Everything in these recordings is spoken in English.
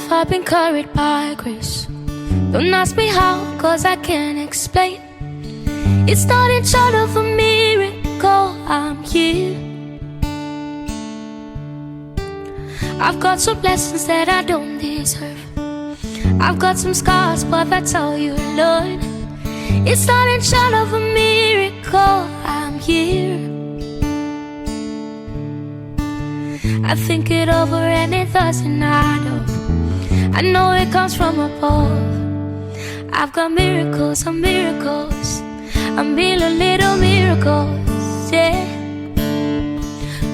life I've been carried by grace. Don't ask me how, cause I can't explain. It's not in short of a miracle I'm here. I've got some blessings that I don't deserve. I've got some scars, but that's all you learn. It's not in short of a miracle I'm here. I think it over and it doesn't add up. I know it comes from above. I've got miracles on miracles, a million little miracles, yeah.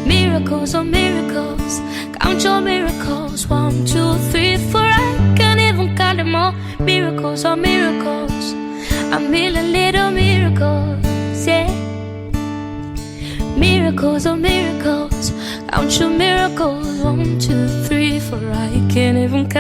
Miracles on miracles, count your miracles. 1, 2, 3, 4, I can't even count them all. Miracles on miracles, a million little miracles, yeah. Miracles on miracles, count your miracles. 1, 2, 3, 4, I can't even count